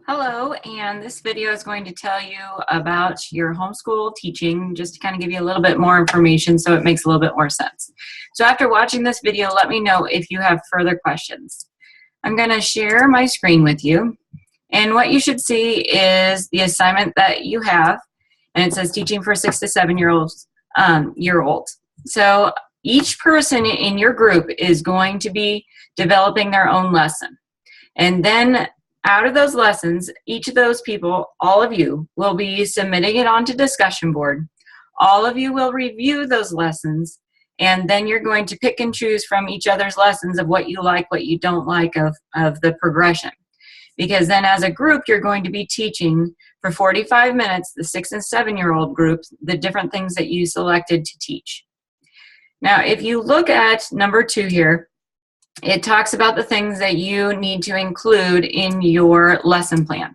Hello, and this video is going to tell you about your homeschool teaching, just to kind of give you a little bit more information so it makes a little bit more sense. So after watching this video, let me know if you have further questions. I'm going to share my screen with you, and what you should see is the assignment that you have, and it says teaching for 6 to 7 year olds. So each person in your group is going to be developing their own lesson. And then out of those lessons, each of those people, all of you, will be submitting it onto discussion board. All of you will review those lessons, and then you're going to pick and choose from each other's lessons of what you like, what you don't like of the progression. Because then as a group, you're going to be teaching for 45 minutes, the 6 and 7 year old groups, the different things that you selected to teach. Now, if you look at number 2 here, it talks about the things that you need to include in your lesson plan.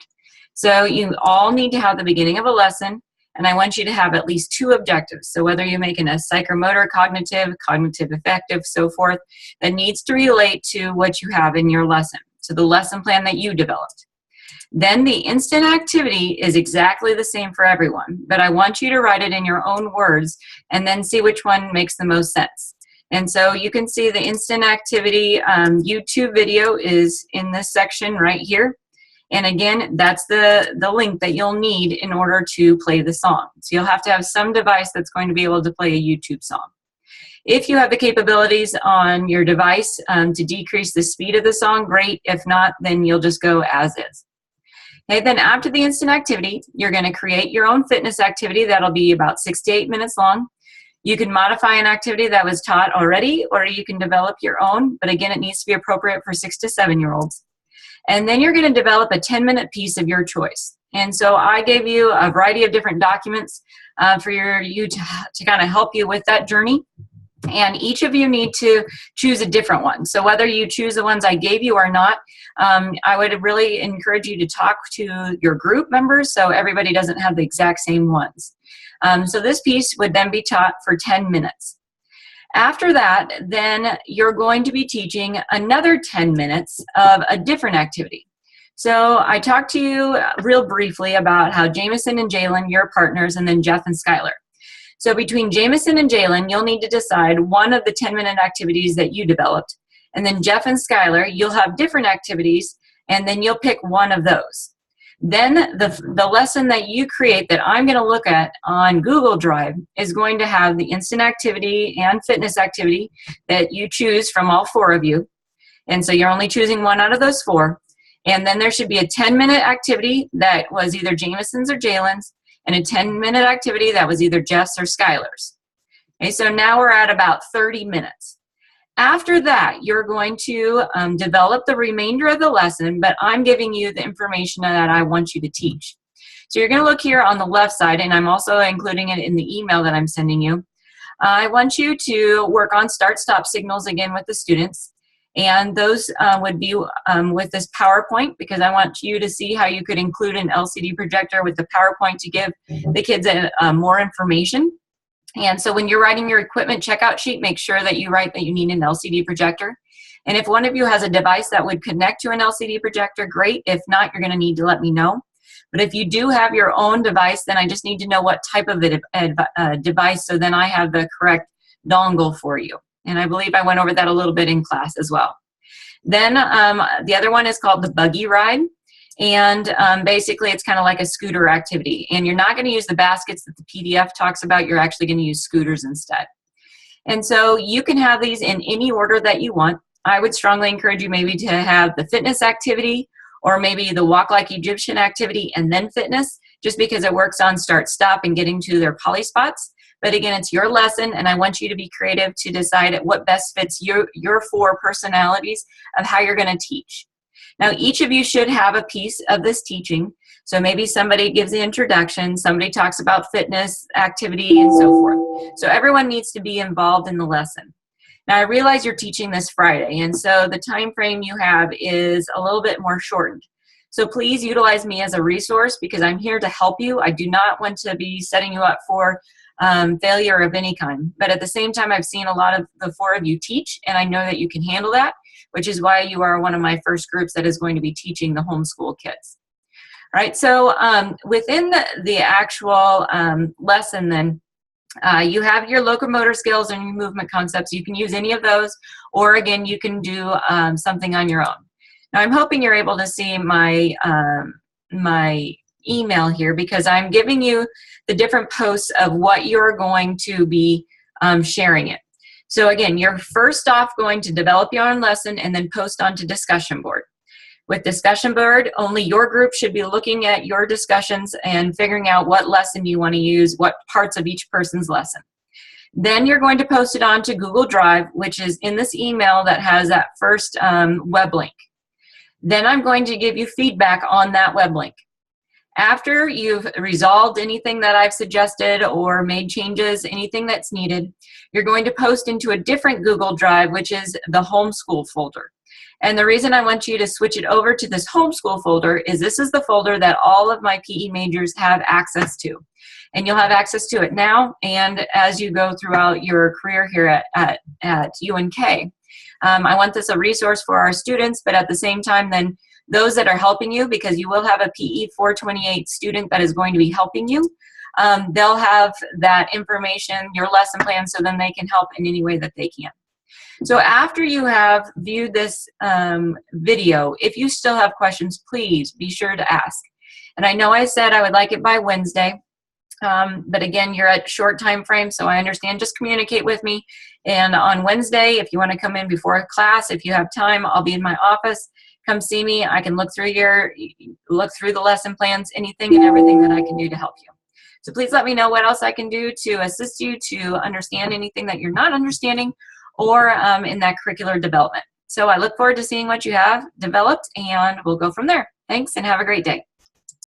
So you all need to have the beginning of a lesson, and I want you to have at least 2 objectives. So whether you're making a psychomotor, cognitive, cognitive affective, so forth, that needs to relate to what you have in your lesson, so the lesson plan that you developed. Then the instant activity is exactly the same for everyone, but I want you to write it in your own words and then see which one makes the most sense. And so you can see the instant activity YouTube video is in this section right here. And again, that's the link that you'll need in order to play the song. So you'll have to have some device that's going to be able to play a YouTube song. If you have the capabilities on your device to decrease the speed of the song, great. If not, then you'll just go as is. Okay, then after the instant activity, you're going to create your own fitness activity. That'll be about 6 to 8 minutes long. You can modify an activity that was taught already, or you can develop your own, but again, it needs to be appropriate for 6 to 7 year olds. And then you're going to develop a 10-minute piece of your choice. And so I gave you a variety of different documents for you to kind of help you with that journey. And each of you need to choose a different one. So whether you choose the ones I gave you or not, I would really encourage you to talk to your group members so everybody doesn't have the exact same ones. So this piece would then be taught for 10 minutes. After that, then you're going to be teaching another 10 minutes of a different activity. So I talked to you real briefly about how Jameson and Jalen, your partners, and then Jeff and Skylar. So between Jameson and Jalen, you'll need to decide one of the 10-minute activities that you developed. And then Jeff and Skylar, you'll have different activities, and then you'll pick one of those. Then the lesson that you create that I'm going to look at on Google Drive is going to have the instant activity and fitness activity that you choose from all 4 of you. And so you're only choosing one out of those 4. And then there should be a 10-minute activity that was either Jameson's or Jalen's, and a 10-minute activity that was either Jeff's or Skylar's. Okay, so now we're at about 30 minutes. After that, you're going to develop the remainder of the lesson, but I'm giving you the information that I want you to teach. So you're going to look here on the left side, and I'm also including it in the email that I'm sending you. I want you to work on start-stop signals again with the students. And those would be with this PowerPoint, because I want you to see how you could include an LCD projector with the PowerPoint to give the kids more information. And so when you're writing your equipment checkout sheet, make sure that you write that you need an LCD projector. And if one of you has a device that would connect to an LCD projector, great. If not, you're going to need to let me know. But if you do have your own device, then I just need to know what type of device, so then I have the correct dongle for you. And I believe I went over that a little bit in class as well. Then the other one is called the buggy ride. And basically it's kind of like a scooter activity. And you're not going to use the baskets that the PDF talks about. You're actually going to use scooters instead. And so you can have these in any order that you want. I would strongly encourage you maybe to have the fitness activity, or maybe the walk like Egyptian activity and then fitness, just because it works on start, stop, and getting to their poly spots. But again, it's your lesson, and I want you to be creative to decide what best fits your 4 personalities of how you're going to teach. Now, each of you should have a piece of this teaching. So maybe somebody gives the introduction, somebody talks about fitness, activity, and so forth. So everyone needs to be involved in the lesson. Now, I realize you're teaching this Friday, and so the time frame you have is a little bit more shortened. So please utilize me as a resource, because I'm here to help you. I do not want to be setting you up for failure of any kind. But at the same time, I've seen a lot of the 4 of you teach, and I know that you can handle that, which is why you are one of my first groups that is going to be teaching the homeschool kids. All right, so within the actual lesson then, you have your locomotor skills and your movement concepts. You can use any of those, or again, you can do something on your own. Now, I'm hoping you're able to see my, my email here, because I'm giving you the different posts of what you're going to be sharing it. So again, you're first off going to develop your own lesson and then post onto discussion board. With discussion board, only your group should be looking at your discussions and figuring out what lesson you want to use, what parts of each person's lesson. Then you're going to post it onto Google Drive, which is in this email that has that first web link. Then I'm going to give you feedback on that web link. After you've resolved anything that I've suggested or made changes, anything that's needed, you're going to post into a different Google Drive, which is the homeschool folder. And the reason I want you to switch it over to this homeschool folder is this is the folder that all of my PE majors have access to. And you'll have access to it now and as you go throughout your career here at UNK. I want this a resource for our students, but at the same time then those that are helping you, because you will have a PE 428 student that is going to be helping you, they'll have that information, your lesson plan, so then they can help in any way that they can. So after you have viewed this video, if you still have questions, please be sure to ask. And I know I said I would like it by Wednesday, but again, you're at short time frame, so I understand. Just communicate with me. And on Wednesday, if you want to come in before class, if you have time, I'll be in my office. Come see me. I can look through the lesson plans, anything and everything that I can do to help you. So please let me know what else I can do to assist you to understand anything that you're not understanding, or in that curricular development. So I look forward to seeing what you have developed, and we'll go from there. Thanks, and have a great day.